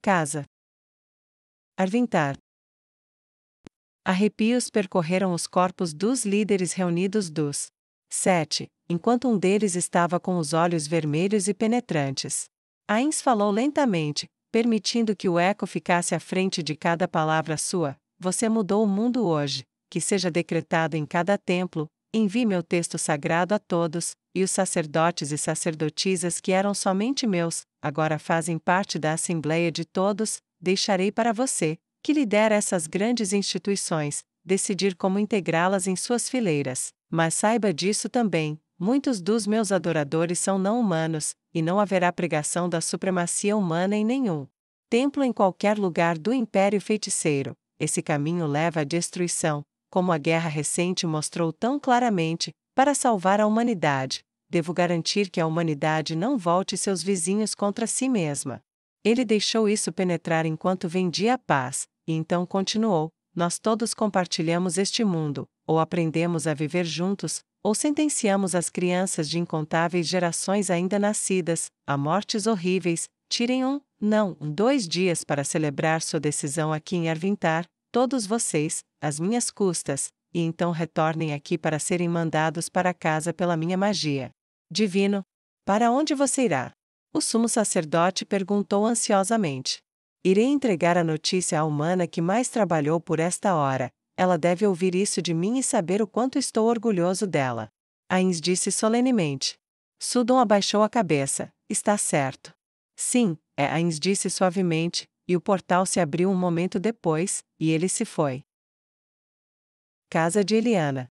Casa. Arvintar. Arrepios percorreram os corpos dos líderes reunidos dos 7, enquanto um deles estava com os olhos vermelhos e penetrantes. Ains falou lentamente, permitindo que o eco ficasse à frente de cada palavra sua. Você mudou o mundo hoje, que seja decretado em cada templo. Envie meu texto sagrado a todos, e os sacerdotes e sacerdotisas que eram somente meus, agora fazem parte da Assembleia de todos. Deixarei para você, que lidera essas grandes instituições, decidir como integrá-las em suas fileiras. Mas saiba disso também: muitos dos meus adoradores são não humanos, e não haverá pregação da supremacia humana em nenhum templo em qualquer lugar do Império Feiticeiro. Esse caminho leva à destruição, como a guerra recente mostrou tão claramente. Para salvar a humanidade, devo garantir que a humanidade não volte seus vizinhos contra si mesma. Ele deixou isso penetrar enquanto vendia a paz, e então continuou: nós todos compartilhamos este mundo, ou aprendemos a viver juntos, ou sentenciamos as crianças de incontáveis gerações ainda nascidas a mortes horríveis. Tirem 2 dias para celebrar sua decisão aqui em Arvintar, todos vocês, às minhas custas, e então retornem aqui para serem mandados para casa pela minha magia. Divino, para onde você irá? O sumo sacerdote perguntou ansiosamente. Irei entregar a notícia à humana que mais trabalhou por esta hora. Ela deve ouvir isso de mim e saber o quanto estou orgulhoso dela. Ains disse solenemente. Sudon abaixou a cabeça. Está certo. Sim, Ains disse suavemente, e o portal se abriu um momento depois, e ele se foi. Casa de Eliana.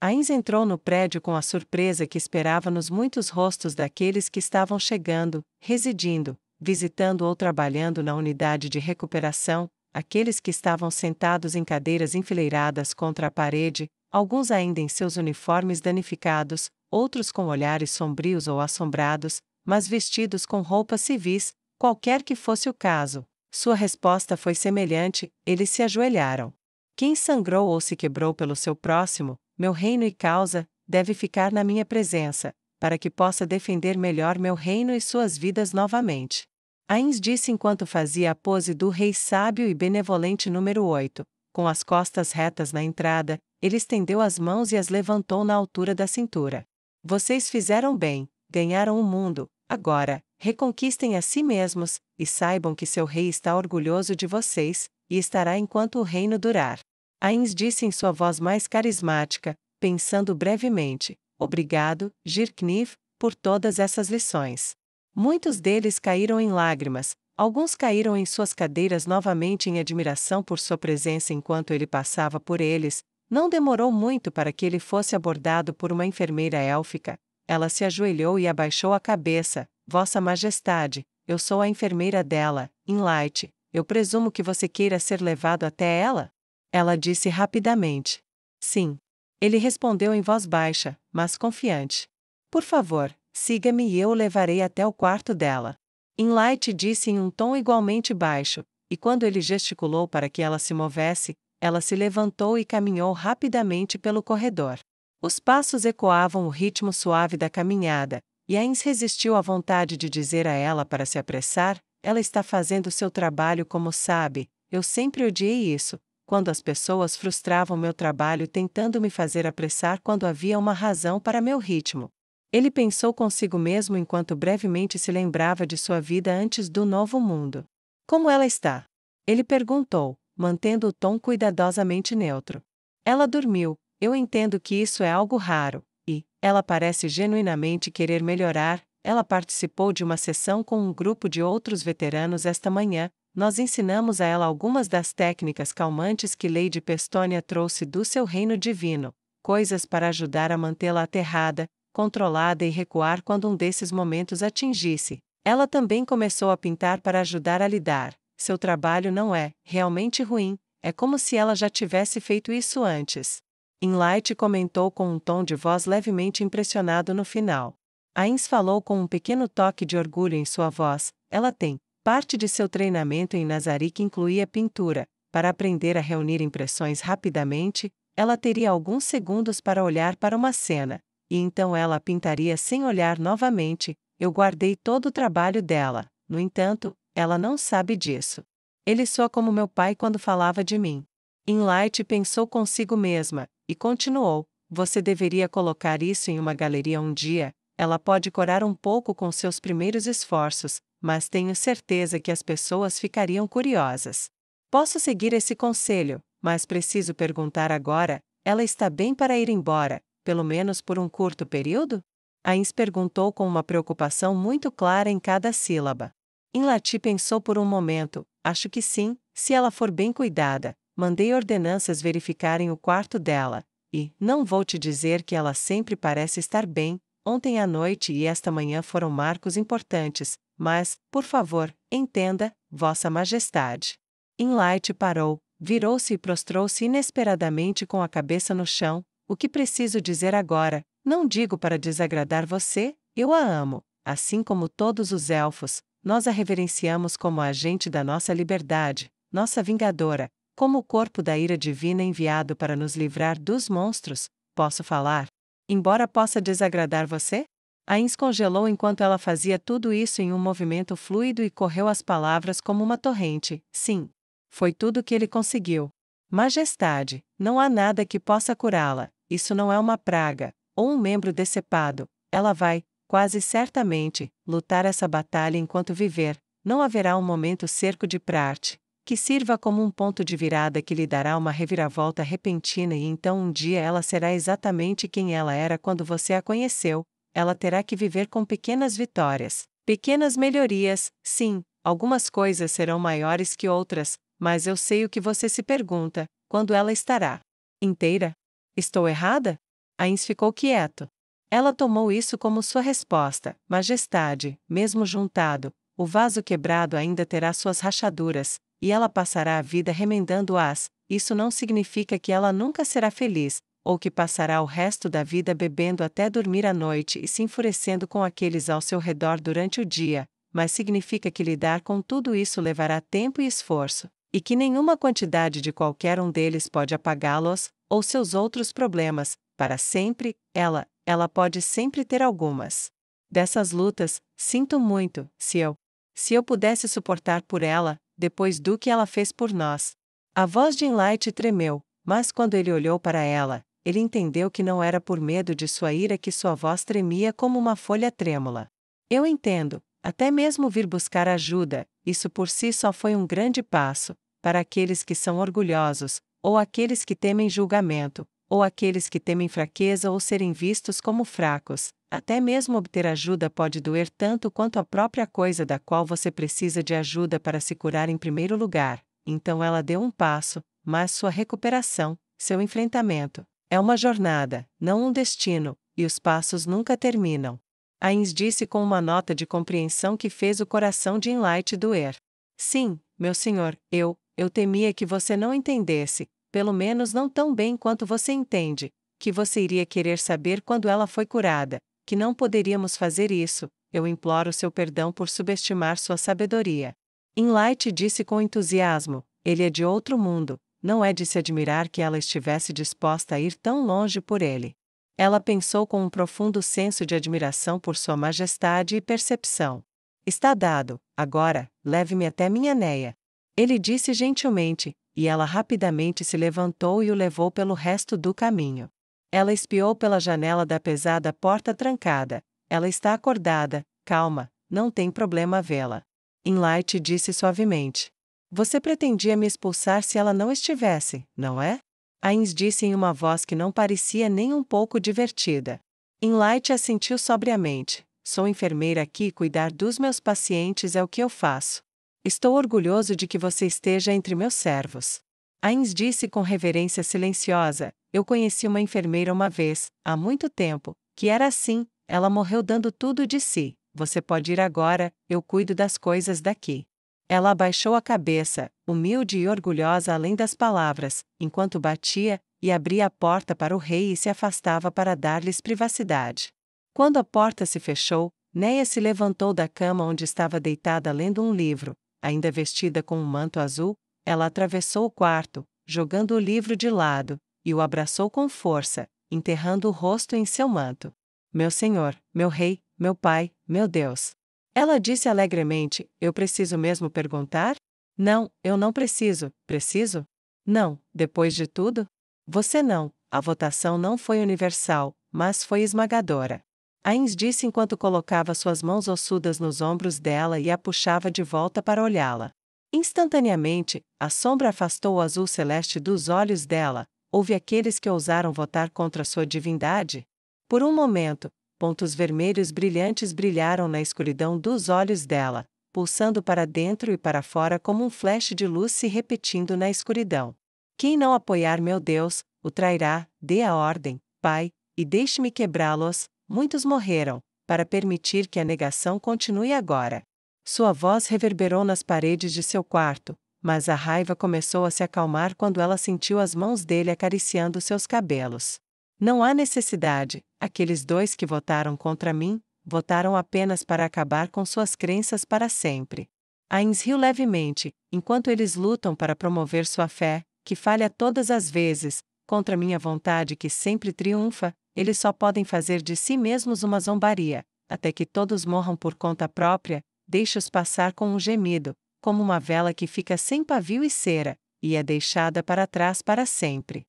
Ains entrou no prédio com a surpresa que esperava nos muitos rostos daqueles que estavam chegando, residindo, visitando ou trabalhando na unidade de recuperação, aqueles que estavam sentados em cadeiras enfileiradas contra a parede, alguns ainda em seus uniformes danificados, outros com olhares sombrios ou assombrados, mas vestidos com roupas civis. Qualquer que fosse o caso, sua resposta foi semelhante: eles se ajoelharam. Quem sangrou ou se quebrou pelo seu próximo, meu reino e causa, deve ficar na minha presença, para que possa defender melhor meu reino e suas vidas novamente. Ains disse enquanto fazia a pose do rei sábio e benevolente número 8, com as costas retas na entrada. Ele estendeu as mãos e as levantou na altura da cintura. Vocês fizeram bem, ganharam o mundo. Agora, reconquistem a si mesmos, e saibam que seu rei está orgulhoso de vocês, e estará enquanto o reino durar. Ains disse em sua voz mais carismática, pensando brevemente: obrigado, Jirkniv, por todas essas lições. Muitos deles caíram em lágrimas, alguns caíram em suas cadeiras novamente em admiração por sua presença enquanto ele passava por eles. Não demorou muito para que ele fosse abordado por uma enfermeira élfica. Ela se ajoelhou e abaixou a cabeça. Vossa Majestade, eu sou a enfermeira dela, Inlight. Eu presumo que você queira ser levado até ela? Ela disse rapidamente. Sim. Ele respondeu em voz baixa, mas confiante. Por favor, siga-me e eu o levarei até o quarto dela. Inlight disse em um tom igualmente baixo, e quando ele gesticulou para que ela se movesse, ela se levantou e caminhou rapidamente pelo corredor. Os passos ecoavam o ritmo suave da caminhada, e Ains resistiu à vontade de dizer a ela para se apressar: ela está fazendo seu trabalho como sabe. Eu sempre odiei isso, quando as pessoas frustravam meu trabalho tentando me fazer apressar quando havia uma razão para meu ritmo. Ele pensou consigo mesmo enquanto brevemente se lembrava de sua vida antes do novo mundo. Como ela está? Ele perguntou, mantendo o tom cuidadosamente neutro. Ela dormiu. Eu entendo que isso é algo raro, e ela parece genuinamente querer melhorar. Ela participou de uma sessão com um grupo de outros veteranos esta manhã. Nós ensinamos a ela algumas das técnicas calmantes que Lady Pestonia trouxe do seu reino divino, coisas para ajudar a mantê-la aterrada, controlada e recuar quando um desses momentos atingisse. Ela também começou a pintar para ajudar a lidar. Seu trabalho não é realmente ruim, é como se ela já tivesse feito isso antes. Inlight comentou com um tom de voz levemente impressionado no final. Ains falou com um pequeno toque de orgulho em sua voz. Ela tem. Parte de seu treinamento em Nazarick incluía pintura. Para aprender a reunir impressões rapidamente, ela teria alguns segundos para olhar para uma cena, e então ela a pintaria sem olhar novamente. Eu guardei todo o trabalho dela. No entanto, ela não sabe disso. Ele soa como meu pai quando falava de mim. Enlight pensou consigo mesma, e continuou: você deveria colocar isso em uma galeria um dia. Ela pode corar um pouco com seus primeiros esforços, mas tenho certeza que as pessoas ficariam curiosas. Posso seguir esse conselho, mas preciso perguntar agora: ela está bem para ir embora, pelo menos por um curto período? Ains perguntou com uma preocupação muito clara em cada sílaba. Enlati pensou por um momento: acho que sim, se ela for bem cuidada. Mandei ordenanças verificarem o quarto dela, e não vou te dizer que ela sempre parece estar bem. Ontem à noite e esta manhã foram marcos importantes, mas, por favor, entenda, Vossa Majestade. Enlight parou, virou-se e prostrou-se inesperadamente com a cabeça no chão. O que preciso dizer agora? Não digo para desagradar você, eu a amo, assim como todos os elfos. Nós a reverenciamos como a agente da nossa liberdade, nossa vingadora, como o corpo da ira divina enviado para nos livrar dos monstros. Posso falar? Embora possa desagradar você? Ains congelou enquanto ela fazia tudo isso em um movimento fluido e correu as palavras como uma torrente. Sim. Foi tudo que ele conseguiu. Majestade, não há nada que possa curá-la. Isso não é uma praga, ou um membro decepado. Ela vai, quase certamente, lutar essa batalha enquanto viver. Não haverá um momento cerco de Prarte, que sirva como um ponto de virada que lhe dará uma reviravolta repentina e então um dia ela será exatamente quem ela era quando você a conheceu. Ela terá que viver com pequenas vitórias, pequenas melhorias. Sim, algumas coisas serão maiores que outras, mas eu sei o que você se pergunta: quando ela estará inteira? Estou errada? Ains ficou quieto. Ela tomou isso como sua resposta. Majestade, mesmo juntado, o vaso quebrado ainda terá suas rachaduras, e ela passará a vida remendando-as. Isso não significa que ela nunca será feliz, ou que passará o resto da vida bebendo até dormir à noite e se enfurecendo com aqueles ao seu redor durante o dia, mas significa que lidar com tudo isso levará tempo e esforço, e que nenhuma quantidade de qualquer um deles pode apagá-los, ou seus outros problemas, para sempre. Ela pode sempre ter algumas dessas lutas. Sinto muito, se eu pudesse suportar por ela, depois do que ela fez por nós. A voz de Enlight tremeu, mas quando ele olhou para ela, ele entendeu que não era por medo de sua ira que sua voz tremia como uma folha trêmula. Eu entendo, até mesmo vir buscar ajuda, isso por si só foi um grande passo, para aqueles que são orgulhosos, ou aqueles que temem julgamento, ou aqueles que temem fraqueza ou serem vistos como fracos. Até mesmo obter ajuda pode doer tanto quanto a própria coisa da qual você precisa de ajuda para se curar em primeiro lugar. Então ela deu um passo, mas sua recuperação, seu enfrentamento, é uma jornada, não um destino, e os passos nunca terminam. Ains disse com uma nota de compreensão que fez o coração de Enlight doer. Sim, meu senhor, eu temia que você não entendesse, pelo menos não tão bem quanto você entende, que você iria querer saber quando ela foi curada, que não poderíamos fazer isso. Eu imploro seu perdão por subestimar sua sabedoria. Enlight disse com entusiasmo: ele é de outro mundo, não é de se admirar que ela estivesse disposta a ir tão longe por ele. Ela pensou com um profundo senso de admiração por sua majestade e percepção. Está dado, agora, leve-me até minha Neia. Ele disse gentilmente, e ela rapidamente se levantou e o levou pelo resto do caminho. Ela espiou pela janela da pesada porta trancada. Ela está acordada, calma, não tem problema vê-la. Enlight disse suavemente. Você pretendia me expulsar se ela não estivesse, não é? Ains disse em uma voz que não parecia nem um pouco divertida. Enlight assentiu sobriamente. Sou enfermeira aqui e cuidar dos meus pacientes é o que eu faço. Estou orgulhoso de que você esteja entre meus servos. Ains disse com reverência silenciosa: eu conheci uma enfermeira uma vez, há muito tempo, que era assim, ela morreu dando tudo de si. Você pode ir agora, eu cuido das coisas daqui. Ela abaixou a cabeça, humilde e orgulhosa além das palavras, enquanto batia e abria a porta para o rei e se afastava para dar-lhes privacidade. Quando a porta se fechou, Neia se levantou da cama onde estava deitada lendo um livro. Ainda vestida com um manto azul, ela atravessou o quarto, jogando o livro de lado, e o abraçou com força, enterrando o rosto em seu manto. Meu senhor, meu rei, meu pai, meu Deus. Ela disse alegremente: eu preciso mesmo perguntar? Não, eu não preciso. Preciso? Não, depois de tudo? Você não. A votação não foi universal, mas foi esmagadora. Ains disse enquanto colocava suas mãos ossudas nos ombros dela e a puxava de volta para olhá-la. Instantaneamente, a sombra afastou o azul celeste dos olhos dela. Houve aqueles que ousaram votar contra sua divindade? Por um momento, pontos vermelhos brilhantes brilharam na escuridão dos olhos dela, pulsando para dentro e para fora como um flash de luz se repetindo na escuridão. Quem não apoiar meu Deus, o trairá, dê a ordem, Pai, e deixe-me quebrá-los. Muitos morreram, para permitir que a negação continue agora. Sua voz reverberou nas paredes de seu quarto, mas a raiva começou a se acalmar quando ela sentiu as mãos dele acariciando seus cabelos. Não há necessidade, aqueles dois que votaram contra mim, votaram apenas para acabar com suas crenças para sempre. Ains riu levemente, enquanto eles lutam para promover sua fé, que falha todas as vezes, contra minha vontade que sempre triunfa, eles só podem fazer de si mesmos uma zombaria, até que todos morram por conta própria, deixe-os passar com um gemido, como uma vela que fica sem pavio e cera, e é deixada para trás para sempre.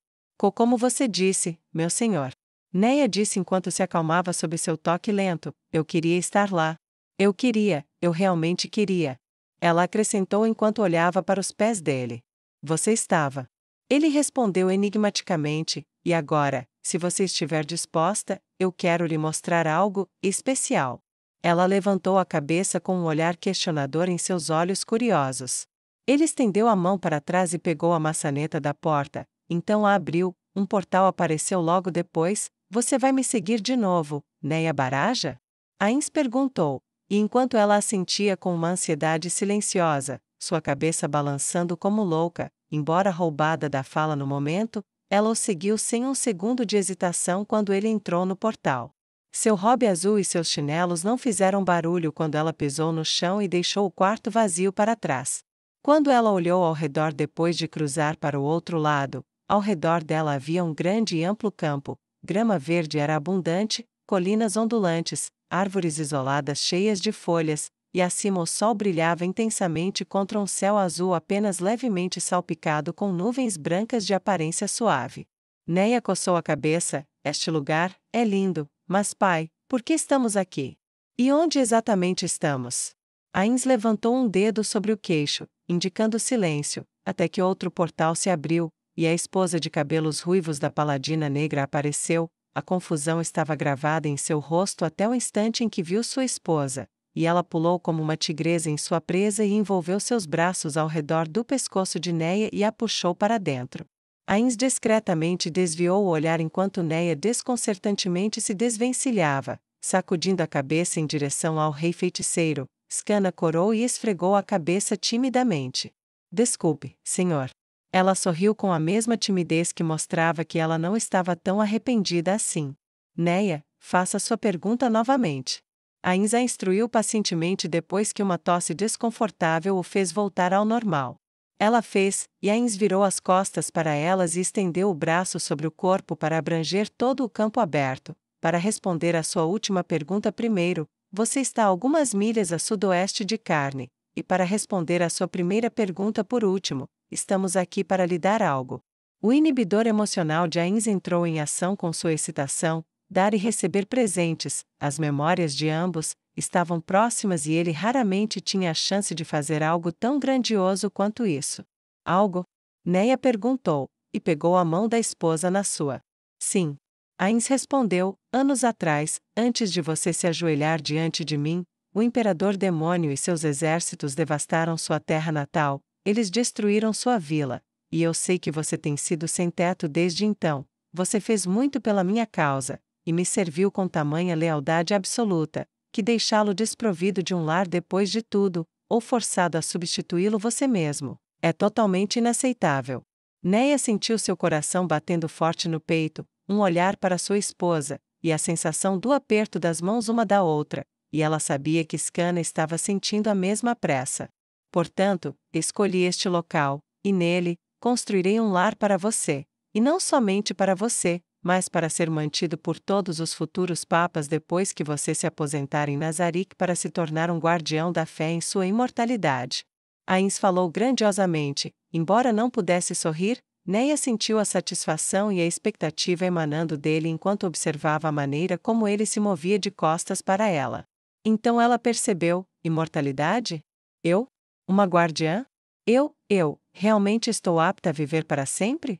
Como você disse, meu senhor. Neia disse enquanto se acalmava sob seu toque lento, eu queria estar lá. Eu realmente queria. Ela acrescentou enquanto olhava para os pés dele. Você estava. Ele respondeu enigmaticamente, e agora, se você estiver disposta, eu quero lhe mostrar algo especial. Ela levantou a cabeça com um olhar questionador em seus olhos curiosos. Ele estendeu a mão para trás e pegou a maçaneta da porta, então a abriu, um portal apareceu logo depois. Você vai me seguir de novo, Neia Baraja? Ains perguntou, e enquanto ela assentia com uma ansiedade silenciosa, sua cabeça balançando como louca, embora roubada da fala no momento, ela o seguiu sem um segundo de hesitação quando ele entrou no portal. Seu robe azul e seus chinelos não fizeram barulho quando ela pisou no chão e deixou o quarto vazio para trás. Quando ela olhou ao redor depois de cruzar para o outro lado, ao redor dela havia um grande e amplo campo, grama verde era abundante, colinas ondulantes, árvores isoladas cheias de folhas, e acima o sol brilhava intensamente contra um céu azul apenas levemente salpicado com nuvens brancas de aparência suave. Neia coçou a cabeça, este lugar é lindo, mas pai, por que estamos aqui? E onde exatamente estamos? Ains levantou um dedo sobre o queixo, indicando silêncio, até que outro portal se abriu, e a esposa de cabelos ruivos da paladina negra apareceu. A confusão estava gravada em seu rosto até o instante em que viu sua esposa, e ela pulou como uma tigresa em sua presa e envolveu seus braços ao redor do pescoço de Neia e a puxou para dentro. Ains discretamente desviou o olhar enquanto Neia desconcertantemente se desvencilhava, sacudindo a cabeça em direção ao rei feiticeiro. Skana corou e esfregou a cabeça timidamente. Desculpe, senhor. Ela sorriu com a mesma timidez que mostrava que ela não estava tão arrependida assim. Neia, faça sua pergunta novamente. Ains a instruiu pacientemente depois que uma tosse desconfortável o fez voltar ao normal. Ela fez, e Ains virou as costas para elas e estendeu o braço sobre o corpo para abranger todo o campo aberto. Para responder à sua última pergunta primeiro, você está a algumas milhas a sudoeste de Carne, e para responder à sua primeira pergunta por último, estamos aqui para lhe dar algo. O inibidor emocional de Ains entrou em ação com sua excitação, dar e receber presentes, as memórias de ambos, estavam próximas e ele raramente tinha a chance de fazer algo tão grandioso quanto isso. Algo? Neia perguntou, e pegou a mão da esposa na sua. Sim. Ains respondeu, anos atrás, antes de você se ajoelhar diante de mim, o imperador demônio e seus exércitos devastaram sua terra natal, eles destruíram sua vila, e eu sei que você tem sido sem teto desde então. Você fez muito pela minha causa, e me serviu com tamanha lealdade absoluta, que deixá-lo desprovido de um lar depois de tudo, ou forçado a substituí-lo você mesmo, é totalmente inaceitável. Neia sentiu seu coração batendo forte no peito, um olhar para sua esposa, e a sensação do aperto das mãos uma da outra, e ela sabia que Skana estava sentindo a mesma pressa. Portanto, escolhi este local, e nele, construirei um lar para você, e não somente para você, mas para ser mantido por todos os futuros papas depois que você se aposentar em Nazarick para se tornar um guardião da fé em sua imortalidade. Ains falou grandiosamente, embora não pudesse sorrir. Neia sentiu a satisfação e a expectativa emanando dele enquanto observava a maneira como ele se movia de costas para ela. Então ela percebeu: imortalidade? Eu? Uma guardiã? Eu, realmente estou apta a viver para sempre?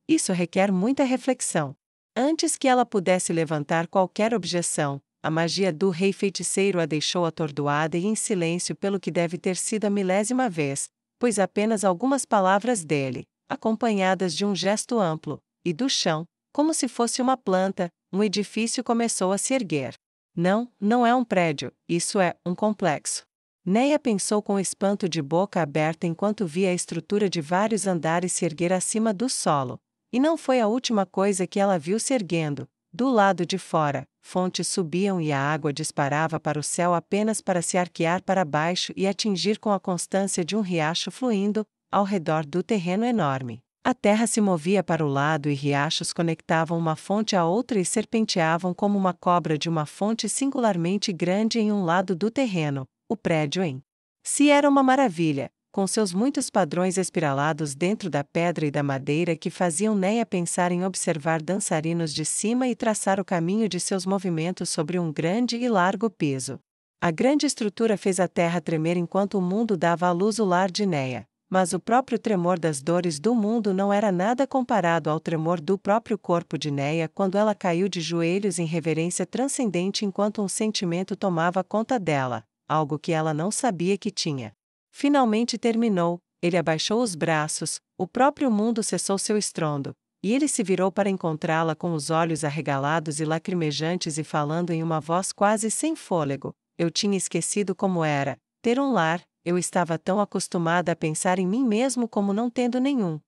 Isso requer muita reflexão. Antes que ela pudesse levantar qualquer objeção, a magia do rei feiticeiro a deixou atordoada e em silêncio pelo que deve ter sido a milésima vez, pois apenas algumas palavras dele, acompanhadas de um gesto amplo, e do chão, como se fosse uma planta, um edifício começou a se erguer. Não é um prédio, isso é um complexo. Neia pensou com espanto de boca aberta enquanto via a estrutura de vários andares se erguer acima do solo. E não foi a última coisa que ela viu se erguendo. Do lado de fora, fontes subiam e a água disparava para o céu apenas para se arquear para baixo e atingir com a constância de um riacho fluindo, ao redor do terreno enorme. A terra se movia para o lado e riachos conectavam uma fonte a outra e serpenteavam como uma cobra de uma fonte singularmente grande em um lado do terreno. O prédio em si era uma maravilha, com seus muitos padrões espiralados dentro da pedra e da madeira que faziam Neia pensar em observar dançarinos de cima e traçar o caminho de seus movimentos sobre um grande e largo piso. A grande estrutura fez a terra tremer enquanto o mundo dava à luz o lar de Neia. Mas o próprio tremor das dores do mundo não era nada comparado ao tremor do próprio corpo de Neia quando ela caiu de joelhos em reverência transcendente enquanto um sentimento tomava conta dela, algo que ela não sabia que tinha. Finalmente terminou, ele abaixou os braços, o próprio mundo cessou seu estrondo, e ele se virou para encontrá-la com os olhos arregalados e lacrimejantes e falando em uma voz quase sem fôlego: eu tinha esquecido como era ter um lar. Eu estava tão acostumada a pensar em mim mesmo como não tendo nenhum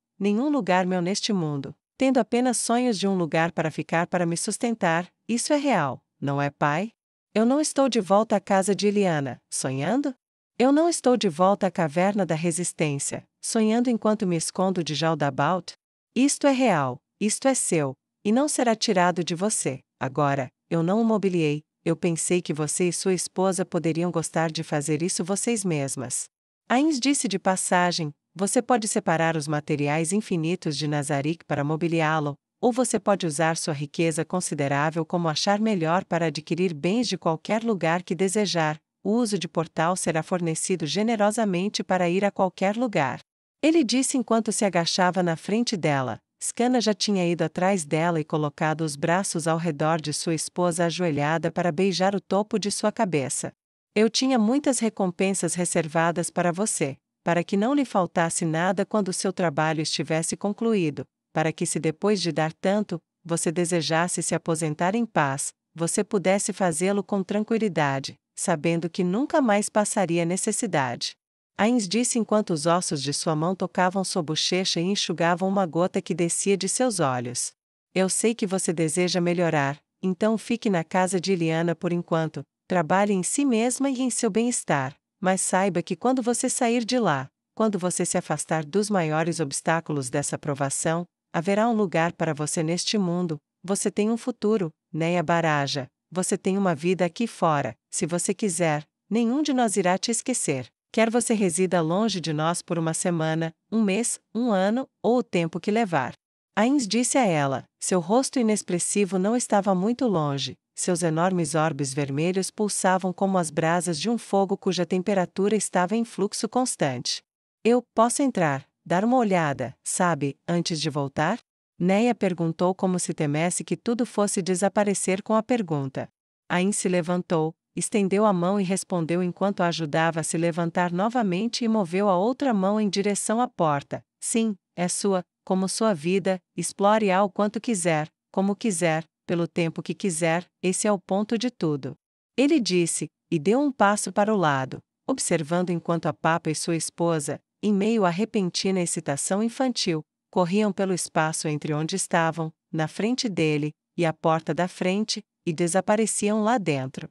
lugar meu neste mundo, tendo apenas sonhos de um lugar para ficar para me sustentar. Isso é real, não é, pai? Eu não estou de volta à casa de Iliana, sonhando? Eu não estou de volta à caverna da resistência, sonhando enquanto me escondo de Jaldabaoth? Isto é real, isto é seu, e não será tirado de você. Agora, eu não o mobiliei. Eu pensei que você e sua esposa poderiam gostar de fazer isso vocês mesmas. Ains disse de passagem: você pode separar os materiais infinitos de Nazarick para mobiliá-lo, ou você pode usar sua riqueza considerável como achar melhor para adquirir bens de qualquer lugar que desejar. O uso de portal será fornecido generosamente para ir a qualquer lugar. Ele disse enquanto se agachava na frente dela. Skana já tinha ido atrás dela e colocado os braços ao redor de sua esposa ajoelhada para beijar o topo de sua cabeça. Eu tinha muitas recompensas reservadas para você, para que não lhe faltasse nada quando seu trabalho estivesse concluído, para que se depois de dar tanto, você desejasse se aposentar em paz, você pudesse fazê-lo com tranquilidade, sabendo que nunca mais passaria necessidade. Ains disse enquanto os ossos de sua mão tocavam sua bochecha e enxugavam uma gota que descia de seus olhos. Eu sei que você deseja melhorar, então fique na casa de Iliana por enquanto, trabalhe em si mesma e em seu bem-estar, mas saiba que quando você sair de lá, quando você se afastar dos maiores obstáculos dessa provação, haverá um lugar para você neste mundo. Você tem um futuro, Neia Baraja, você tem uma vida aqui fora, se você quiser, nenhum de nós irá te esquecer. Quer você resida longe de nós por uma semana, um mês, um ano, ou o tempo que levar. Ains disse a ela, seu rosto inexpressivo não estava muito longe, seus enormes orbes vermelhos pulsavam como as brasas de um fogo cuja temperatura estava em fluxo constante. Eu posso entrar, dar uma olhada, sabe, antes de voltar? Neia perguntou como se temesse que tudo fosse desaparecer com a pergunta. Ains se levantou, estendeu a mão e respondeu enquanto a ajudava a se levantar novamente e moveu a outra mão em direção à porta. Sim, é sua, como sua vida, explore-a o quanto quiser, como quiser, pelo tempo que quiser, esse é o ponto de tudo. Ele disse, e deu um passo para o lado, observando enquanto a papa e sua esposa, em meio à repentina excitação infantil, corriam pelo espaço entre onde estavam, na frente dele, e a porta da frente, e desapareciam lá dentro.